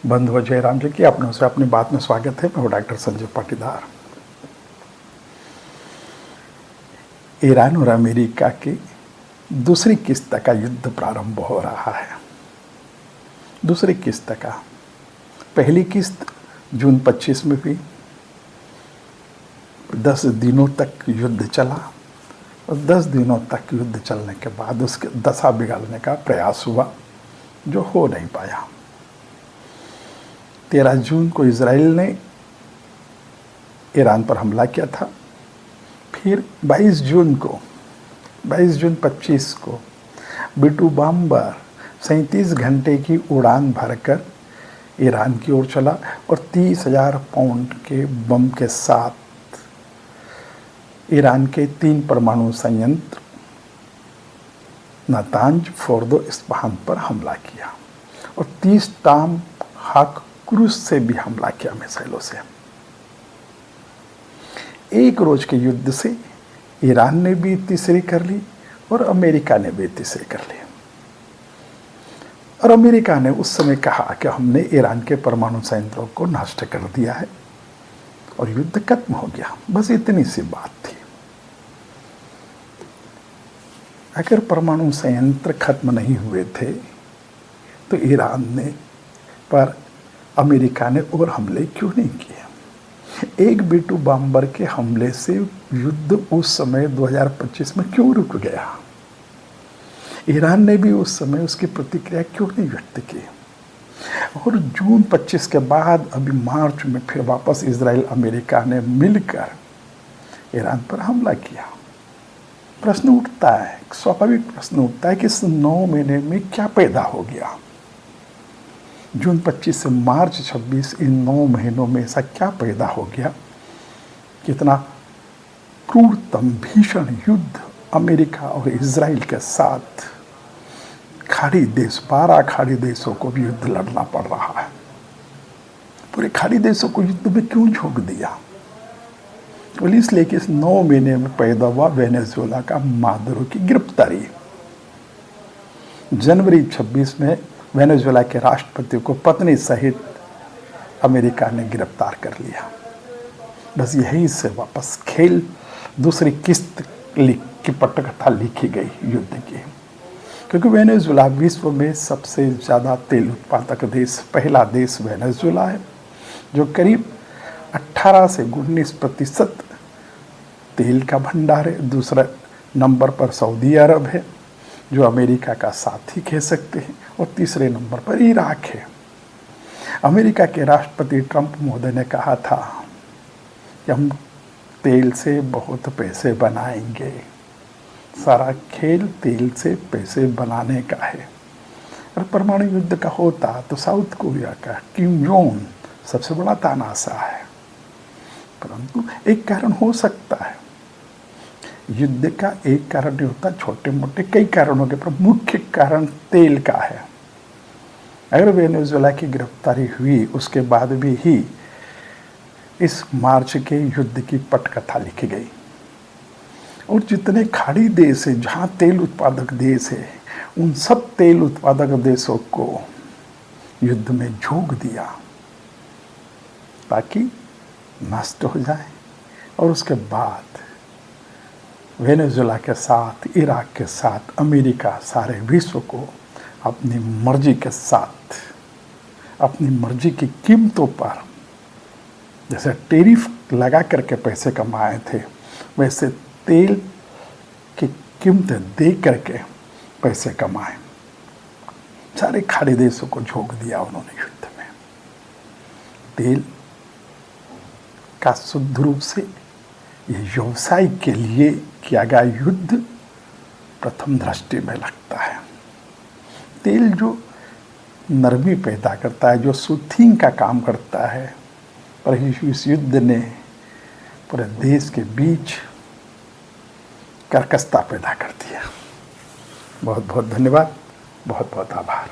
बंधु जयराम जी की अपनों से अपनी बात में स्वागत है। मैं हूँ डॉक्टर संजय पाटीदार। ईरान और अमेरिका की दूसरी किस्त का युद्ध प्रारंभ हो रहा है। दूसरी किस्त का, पहली किस्त जून 25 में हुई, 10 दिनों तक युद्ध चला और 10 दिनों तक युद्ध चलने के बाद उसके दशा बिगाड़ने का प्रयास हुआ, जो हो नहीं पाया। 13 जून को इजराइल ने ईरान पर हमला किया था। फिर 22 जून 25 को B-2 बॉम्बर 37 घंटे की उड़ान भरकर ईरान की ओर चला और 30,000 पाउंड के बम के साथ ईरान के 3 परमाणु संयंत्र नातांज, फोर्दो, इस्फहान पर हमला किया और 30 टाम हाक क्रूज से भी हमला किया, मिसाइलों से। एक रोज के युद्ध से ईरान ने भी तीसरी कर ली और अमेरिका ने भी तीसरी कर ली। और अमेरिका ने उस समय कहा कि हमने ईरान के परमाणु संयंत्रों को नष्ट कर दिया है और युद्ध खत्म हो गया। बस इतनी सी बात थी। अगर परमाणु संयंत्र खत्म नहीं हुए थे तो ईरान ने पर अमेरिका ने और हमले क्यों नहीं किए? एक B-2 बॉम्बर के हमले से युद्ध उस समय 2025 में क्यों रुक गया? ईरान ने भी उस समय उसकी प्रतिक्रिया क्यों नहीं व्यक्त की? और जून 25 के बाद अभी मार्च में फिर वापस इजराइल अमेरिका ने मिलकर ईरान पर हमला किया। प्रश्न उठता है, स्वाभाविक प्रश्न उठता है कि इस 9 महीने में क्या पैदा हो गया? जून 25 से मार्च 26, इन 9 महीनों में ऐसा क्या पैदा हो गया? कितना क्रूरतम भीषण युद्ध अमेरिका और इजराइल के साथ खाड़ी देश, 12 खाड़ी देशों को भी युद्ध लड़ना पड़ रहा है। पूरे खाड़ी देशों को युद्ध में क्यों झोंक दिया? तो इसलिए कि इस 9 महीने में पैदा हुआ वेनेजुएला का मादुरो की गिरफ्तारी। जनवरी 26 में वेनेजुएला के राष्ट्रपति को पत्नी सहित अमेरिका ने गिरफ्तार कर लिया। बस यही से वापस खेल दूसरी किस्त की पटकथा लिखी गई युद्ध की। क्योंकि वेनेजुएला विश्व में सबसे ज़्यादा तेल उत्पादक देश, पहला देश वेनेजुएला है, जो करीब 18 से 19% तेल का भंडार है। दूसरा नंबर पर सऊदी अरब है, जो अमेरिका का साथी कह सकते हैं, और तीसरे नंबर पर इराक है। अमेरिका के राष्ट्रपति ट्रंप महोदय ने कहा था कि हम तेल से बहुत पैसे बनाएंगे, सारा खेल तेल से पैसे बनाने का है। और परमाणु युद्ध का होता तो साउथ कोरिया का किम जोंग सबसे बड़ा तानाशाह है। परंतु एक कारण हो सकता है, युद्ध का एक कारण नहीं होता, छोटे मोटे कई कारणों के, पर मुख्य कारण तेल का है। अगर वेनेजुएला की गिरफ्तारी हुई उसके बाद भी ही इस मार्च के युद्ध की पटकथा लिखी गई। और जितने खाड़ी देश है जहाँ तेल उत्पादक देश है, उन सब तेल उत्पादक देशों को युद्ध में झोंक दिया ताकि नष्ट हो जाए। और उसके बाद वेनेजुएला के साथ, इराक के साथ अमेरिका सारे विश्व को अपनी मर्जी के साथ, अपनी मर्जी की कीमतों पर, जैसे टैरिफ लगा करके पैसे कमाए थे, वैसे तेल की कीमतें दे करके पैसे कमाए। सारे खाड़ी देशों को झोंक दिया उन्होंने युद्ध में। तेल का शुद्ध रूप से ये व्यवसाय के लिए किया गया युद्ध प्रथम दृष्टि में लगता है। तेल जो नरमी पैदा करता है, जो सूथिंग का काम करता है, पर इस युद्ध ने पूरे देश के बीच कर्कशता पैदा कर दिया। बहुत बहुत धन्यवाद, बहुत बहुत आभार।